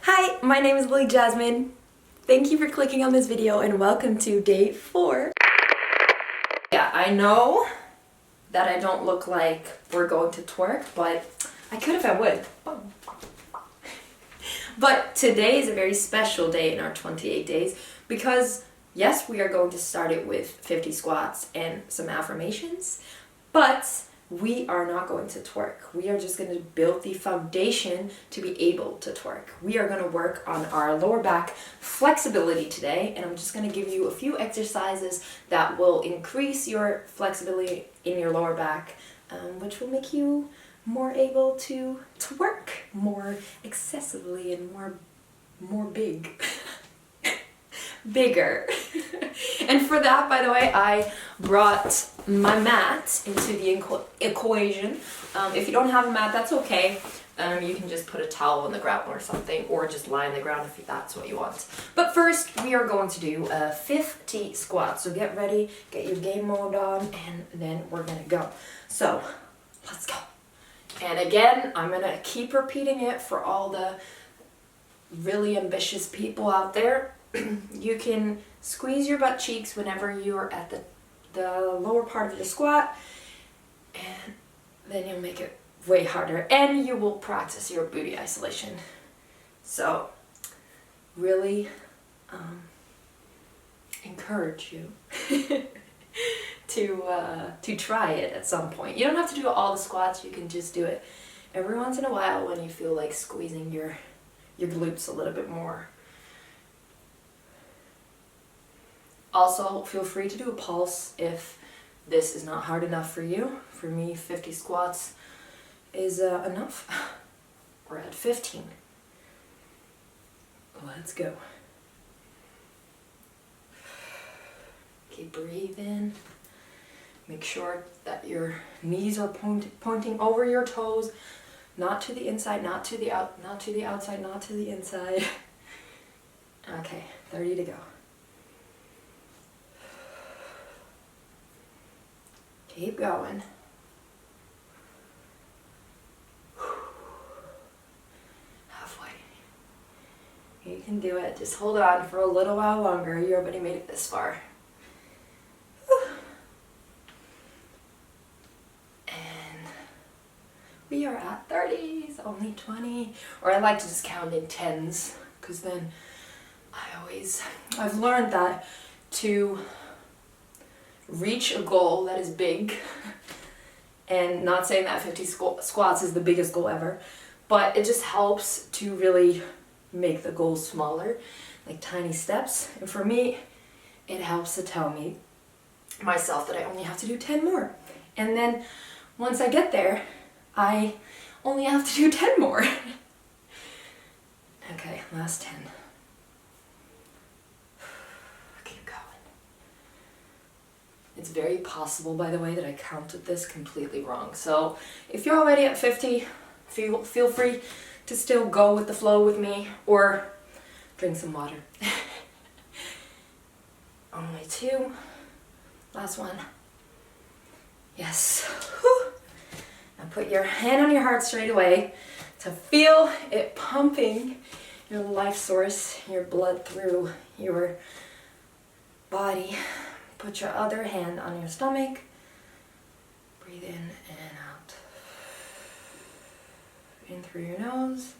Hi, my name is Lily Jasmine. Thank you for clicking on this video and welcome to day 4. Yeah, I know that I don't look like we're going to twerk, but I could if I would. But today is a very special day in our 28 days because yes, we are going to start it with 50 squats and some affirmations, but we are not going to twerk. We are just going to build the foundation to be able to twerk. We are going to work on our lower back flexibility today, and I'm just going to give you a few exercises that will increase your flexibility in your lower back, which will make you more able to twerk more excessively and more bigger. And for that, by the way, I brought my mat into the equation. If you don't have a mat, that's okay. You can just put a towel on the ground or something, or just lie on the ground if that's what you want. But first, we are going to do 50 squats. So get ready, get your game mode on, and then we're gonna go. So let's go. And again, I'm gonna keep repeating it for all the really ambitious people out there. You can squeeze your butt cheeks whenever you're at the lower part of the squat, and then you'll make it way harder, and you will practice your booty isolation. So really encourage you to try it at some point. You don't have to do all the squats, you can just do it every once in a while when you feel like squeezing your glutes a little bit more. Also, feel free to do a pulse if this is not hard enough for you. For me, 50 squats is enough. We're at 15. Let's go. Keep breathing. Make sure that your knees are pointing over your toes, not to the inside, not to the outside, not to the inside. Okay, 30 to go. Keep going. Halfway. You can do it. Just hold on for a little while longer. You already made it this far. And we are at 30s, only 20. Or I like to just count in tens, because then I've learned that to reach a goal that is big, and not saying that 50 squats is the biggest goal ever, but it just helps to really make the goal smaller, like tiny steps. And for me, it helps to tell myself that I only have to do 10 more. And then once I get there, I only have to do 10 more. Okay, last 10. It's very possible, by the way, that I counted this completely wrong. So if you're already at 50, feel free to still go with the flow with me, or drink some water. Only 2. Last one. Yes. Whew. Now put your hand on your heart straight away to feel it pumping your life source, your blood through your body. Put your other hand on your stomach. Breathe in and out. In through your nose.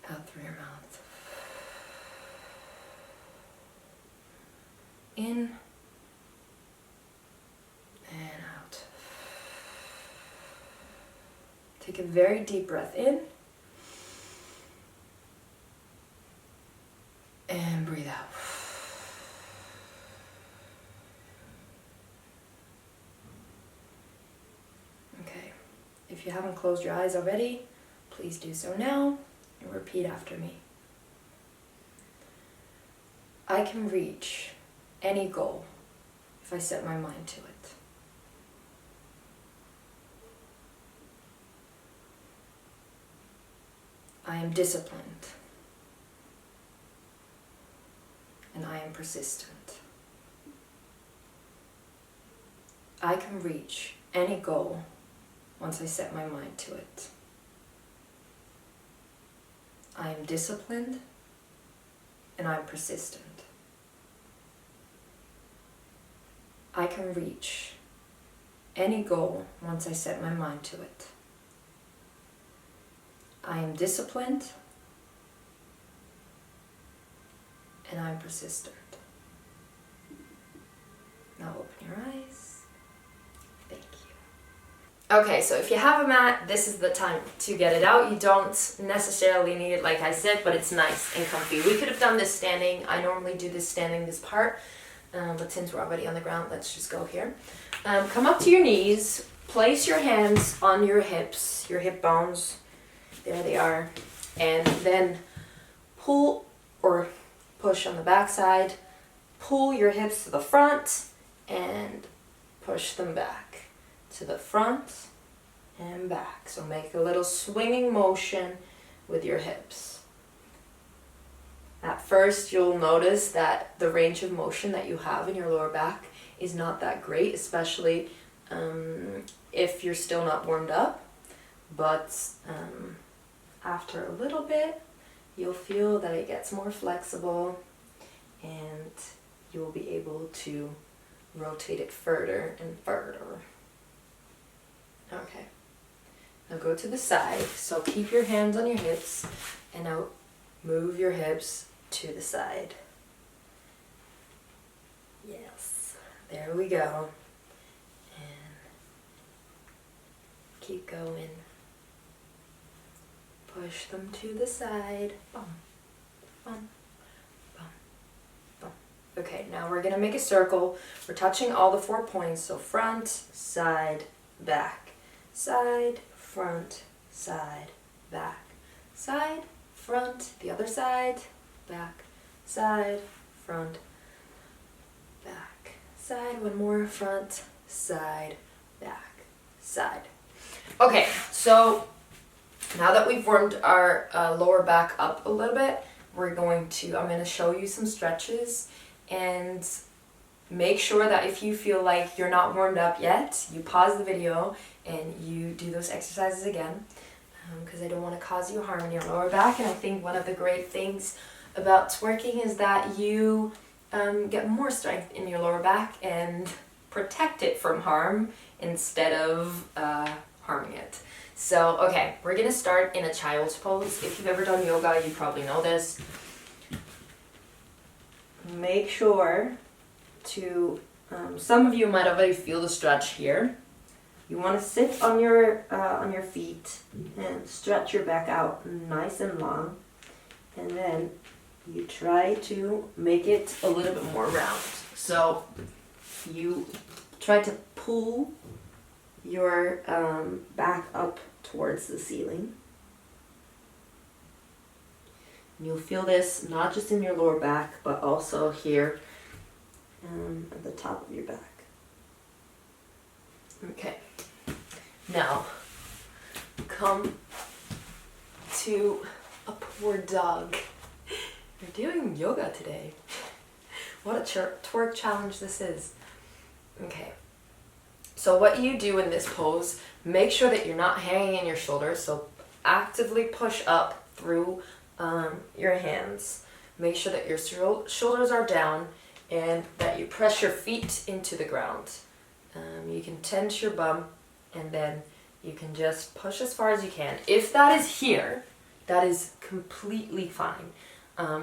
Out through your mouth. In and out. Take a very deep breath in. And breathe out. If you haven't closed your eyes already, please do so now and repeat after me. I can reach any goal if I set my mind to it. I am disciplined, and I am persistent. I can reach any goal once I set my mind to it. I am disciplined, and I'm persistent. I can reach any goal once I set my mind to it. I am disciplined, and I'm persistent. Now open your eyes. Thank you. Okay, so if you have a mat, this is the time to get it out. You don't necessarily need it, like I said, but it's nice and comfy. We could have done this standing. I normally do this standing, this part, but since we're already on the ground, let's just go here. Come up to your knees, place your hands on your hips, your hip bones. There they are. And then pull or push on the back side. Pull your hips to the front and push them back to the front and back. So make a little swinging motion with your hips. At first, you'll notice that the range of motion that you have in your lower back is not that great, especially if you're still not warmed up. But after a little bit, you'll feel that it gets more flexible and you'll be able to rotate it further and further. Okay. Now go to the side. So keep your hands on your hips and now move your hips to the side. Yes. There we go. And keep going. Push them to the side. Bum, bum, bum, bum. Okay, now we're going to make a circle. We're touching all the 4 points. So front, side, back. Side, front, side, back. Side, front, the other side, back. Side, front, back. Side, one more, front, side, back. Side. Okay, so now that we've warmed our lower back up a little bit, I'm going to show you some stretches, and make sure that if you feel like you're not warmed up yet, you pause the video and you do those exercises again, because I don't want to cause you harm in your lower back. And I think one of the great things about twerking is that you get more strength in your lower back and protect it from harm instead of harming it. So, okay, we're going to start in a child's pose. If you've ever done yoga, you probably know this. Make sure to, some of you might already feel the stretch here. You want to sit on your feet and stretch your back out nice and long. And then you try to make it a little bit more round. So you try to pull your back up towards the ceiling. And you'll feel this not just in your lower back, but also here at the top of your back. Okay. Now, come to upward dog. You're doing yoga today. What a twerk challenge this is. Okay. So what you do in this pose, make sure that you're not hanging in your shoulders. So actively push up through your hands. Make sure that your shoulders are down and that you press your feet into the ground. You can tense your bum and then you can just push as far as you can. If that is here, that is completely fine.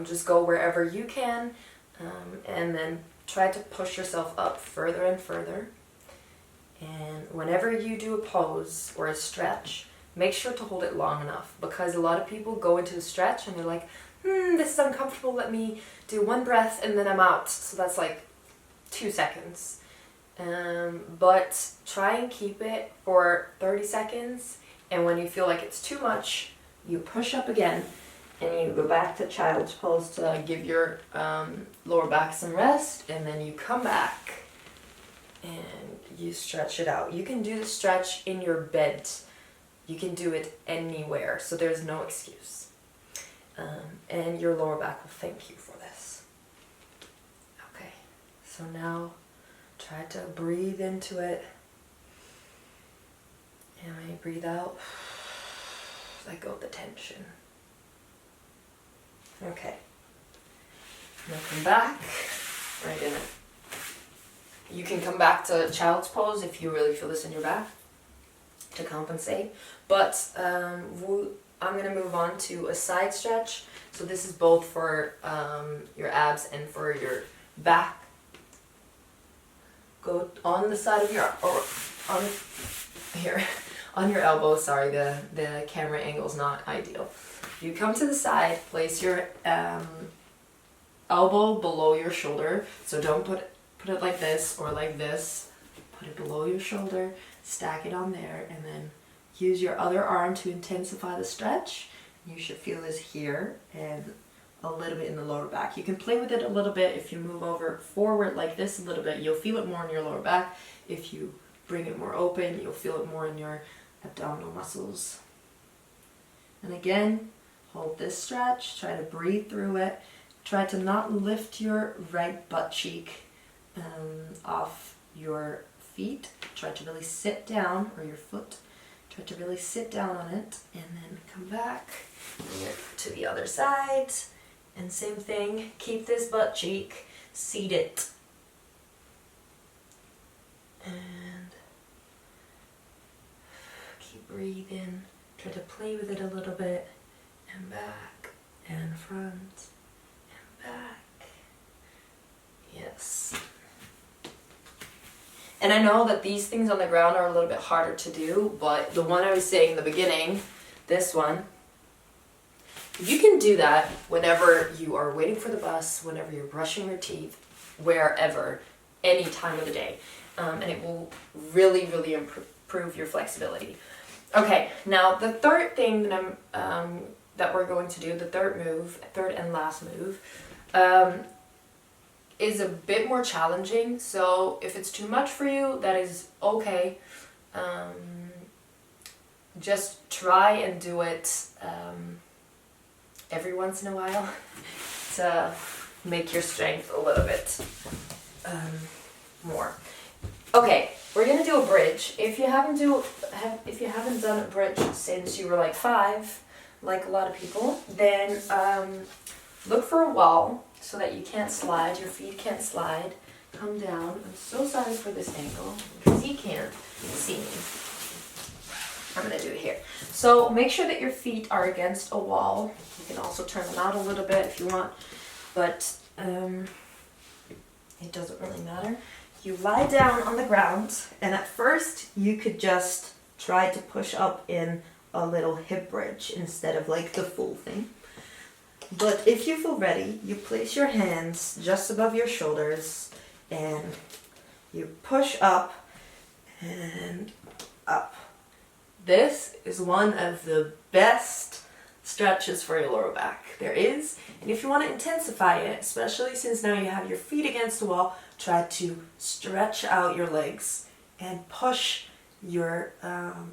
Just go wherever you can and then try to push yourself up further and further. And whenever you do a pose or a stretch, make sure to hold it long enough, because a lot of people go into a stretch and they're like, this is uncomfortable, let me do one breath and then I'm out. So that's like 2 seconds. But try and keep it for 30 seconds. And when you feel like it's too much, you push up again and you go back to child's pose to give your lower back some rest. And then you come back and you stretch it out. You can do the stretch in your bed. You can do it anywhere, so there's no excuse. And your lower back will thank you for this. Okay, so now try to breathe into it. And when you breathe out, let go of the tension. Okay. Now come back. Right in it. You can come back to child's pose if you really feel this in your back to compensate. But I'm going to move on to a side stretch. So this is both for your abs and for your back. Go on the side of your, or on here, on your elbow. Sorry, the camera angle is not ideal. You come to the side, place your elbow below your shoulder. So don't put it like this or like this. Put it below your shoulder, stack it on there, and then use your other arm to intensify the stretch. You should feel this here and a little bit in the lower back. You can play with it a little bit. If you move over forward like this a little bit, you'll feel it more in your lower back. If you bring it more open, you'll feel it more in your abdominal muscles. And again, hold this stretch. Try to breathe through it. Try to not lift your right butt cheek off your feet. Try to really sit down, or your foot. Try to really sit down on it, and then come back to the other side. And same thing, keep this butt cheek seated. And keep breathing. Try to play with it a little bit. And back, and front, and back. Yes. And I know that these things on the ground are a little bit harder to do, but the one I was saying in the beginning, this one, you can do that whenever you are waiting for the bus, whenever you're brushing your teeth, wherever, any time of the day. And it will really, really improve your flexibility. Okay, now the third thing that that we're going to do, the third and last move, is a bit more challenging. So if it's too much for you, that is okay. Just try and do it every once in a while to make your strength a little bit more. Okay, we're gonna do a bridge. If you haven't done a bridge since you were like 5, like a lot of people, then look for a wall so that you can't slide, your feet can't slide. Come down. I'm so sorry for this angle because you can't see me. I'm going to do it here. So make sure that your feet are against a wall. You can also turn them out a little bit if you want, but it doesn't really matter. You lie down on the ground, and at first you could just try to push up in a little hip bridge instead of like the full thing. But if you feel ready, you place your hands just above your shoulders and you push up and up. This is one of the best stretches for your lower back there is. And if you want to intensify it, especially since now you have your feet against the wall, try to stretch out your legs and push your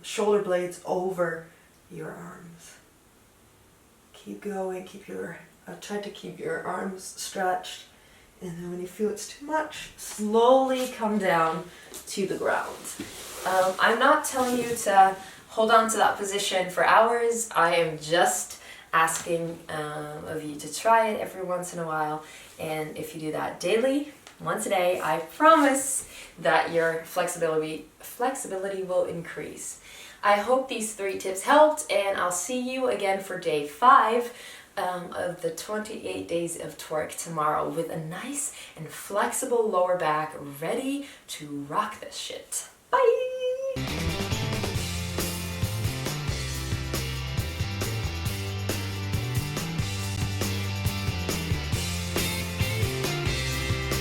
shoulder blades over your arms. Keep going, try to keep your arms stretched, and then when you feel it's too much, slowly come down to the ground. I'm not telling you to hold on to that position for hours. I am just asking of you to try it every once in a while, and if you do that daily, once a day, I promise that your flexibility will increase. I hope these 3 tips helped, and I'll see you again for day 5 of the 28 days of twerk tomorrow with a nice and flexible lower back ready to rock this shit. Bye!